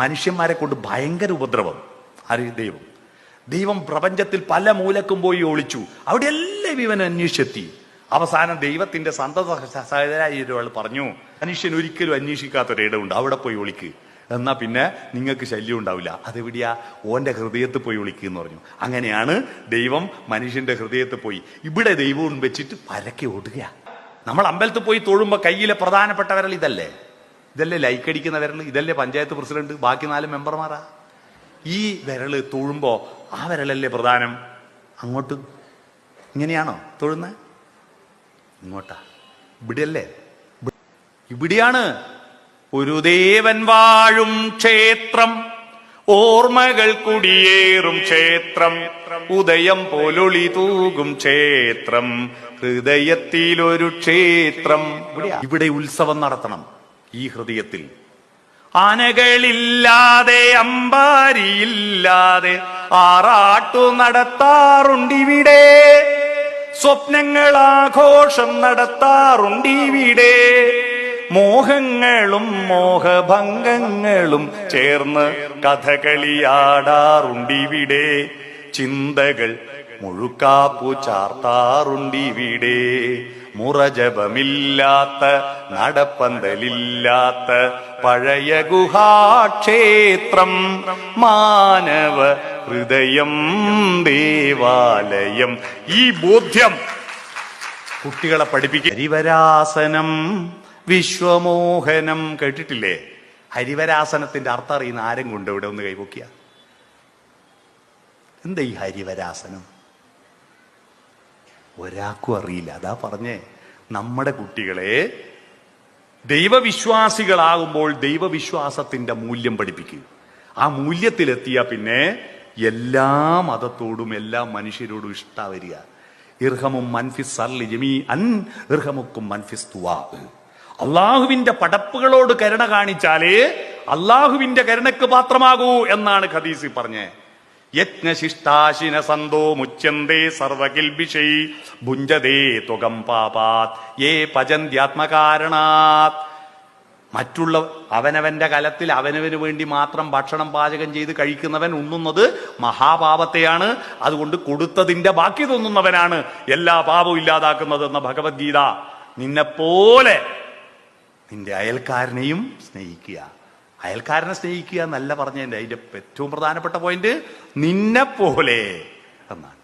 മനുഷ്യന്മാരെ കൊണ്ട് ഭയങ്കര ഉപദ്രവം. ആര്? ദൈവം. ദൈവം പ്രപഞ്ചത്തിൽ പല മൂലക്കും പോയി ഒളിച്ചു. അവിടെ എല്ലാം ഇവൻ അന്വേഷിച്ചെത്തി. അവസാനം ദൈവത്തിന്റെ സഹോദരായ ഒരാൾ പറഞ്ഞു, മനുഷ്യൻ ഒരിക്കലും അന്വേഷിക്കാത്തൊരിടമുണ്ട്, അവിടെ പോയി ഒളിക്ക്. എന്നാ പിന്നെ നിങ്ങൾക്ക് ശല്യം ഉണ്ടാവില്ല. അതെവിടെയാ? ഓന്റെ ഹൃദയത്തിൽ പോയി ഒളിക്കുക എന്ന് പറഞ്ഞു. അങ്ങനെയാണ് ദൈവം മനുഷ്യന്റെ ഹൃദയത്തിൽ പോയി. ഇവിടെ ദൈവവും വെച്ചിട്ട് പരക്കെ ഓടുക. നമ്മൾ അമ്പലത്തിൽ പോയി തൊഴുമ്പോ കയ്യിലെ പ്രധാനപ്പെട്ട വിരൽ ഇതല്ലേ? ഇതല്ലേ ലൈക്കടിക്കുന്ന വിരൽ? ഇതല്ലേ പഞ്ചായത്ത് പ്രസിഡന്റ്? ബാക്കി 4 മെമ്പർമാരാ. ഈ വിരല് തൊഴുമ്പോ ആ വിരലല്ലേ പ്രധാനം? അങ്ങോട്ട് ഇങ്ങനെയാണോ തൊഴുന്നത്? ഇങ്ങോട്ടാ? ഇവിടെയല്ലേ? ഇവിടെയാണ്. ഒരു ദേവൻ വാഴും ക്ഷേത്രം, ഓർമ്മകൾ കുടിയേറും ക്ഷേത്രം, ഉദയം പോലൊളി തൂകും ക്ഷേത്രം, ഹൃദയത്തിലൊരു ക്ഷേത്രം. ഇവിടെ ഉത്സവം നടത്തണം ഈ ഹൃദയത്തിൽ. ആനകളില്ലാതെ അമ്പാരിയില്ലാതെ ആറാട്ടു നടത്താറുണ്ടിവിടെ, സ്വപ്നങ്ങൾ ആഘോഷം നടത്താറുണ്ടിവിടെ, മോഹങ്ങളും മോഹഭംഗങ്ങളും ചേർന്ന് കഥകളിയാടാറുണ്ടിവിടെ, ചിന്തകൾ മുഴുക്കാപ്പു ചാർത്താറുണ്ടിവിടെ, മുറജപമില്ലാത്ത നടപ്പന്തലില്ലാത്ത പഴയ ഗുഹാക്ഷേത്രം, മാനവ ഹൃദയം ദേവാലയം. ഈ ബോധ്യം കുട്ടികളെ പഠിപ്പിക്കുക. ഹരിവരാസനം വിശ്വമോഹനം കേട്ടിട്ടില്ലേ? ഹരിവരാസനത്തിന്റെ അർത്ഥം അറിയുന്ന ആരും കൊണ്ട് ഇവിടെ ഒന്ന് കൈപൊക്കിയ. എന്താ ഈ ഹരിവരാസനം? ഒരാൾക്കും അറിയില്ല. അതാ പറഞ്ഞേ, നമ്മുടെ കുട്ടികളെ ദൈവവിശ്വാസികളാകുമ്പോൾ ദൈവവിശ്വാസത്തിന്റെ മൂല്യം പഠിപ്പിക്കുക. ആ മൂല്യത്തിലെത്തിയ പിന്നെ എല്ലാ മതത്തോടും എല്ലാ മനുഷ്യരോടും ഇഷ്ടാ വരിക. ഇർഹമും മൻഫിസ് സർലി ജമീ അൻ ഇർഹമുക്കും മൻഫിസ് തുവാ. അള്ളാഹുവിന്റെ പടപ്പുകളോട് കരുണ കാണിച്ചാലേ അള്ളാഹുവിന്റെ കരുണക്ക് പാത്രമാകൂ എന്നാണ് ഹദീസിൽ പറഞ്ഞേ. യജ്ഞശിഷ്ടാശിന സന്തോ മുച്യന്തേ സർവകിൽബിഷൈ ഭുഞ്ചതേ ത്വകം പാപാത് യേ പചന്ത്യാത്മകാരണാത്. മറ്റുള്ള അവനവന്റെ കലത്തിൽ അവനവന് വേണ്ടി മാത്രം ഭക്ഷണം പാചകം ചെയ്ത് കഴിക്കുന്നവൻ ഉണ്ണുന്നത് മഹാപാപത്തെയാണ്. അതുകൊണ്ട് കൊടുത്തതിന്റെ ബാക്കി തിന്നുന്നവനാണ് എല്ലാ പാപവും ഇല്ലാതാക്കുന്നതെന്ന ഭഗവത്ഗീത. നിന്നെപ്പോലെ നിന്റെ അയൽക്കാരനെയും സ്നേഹിക്കുക. അയൽക്കാരനെ സ്നേഹിക്കുക എന്നല്ല പറഞ്ഞതിന്റെ അതിന്റെ ഏറ്റവും പ്രധാനപ്പെട്ട പോയിന്റ് നിന്നെ പോലെ എന്നാണ്.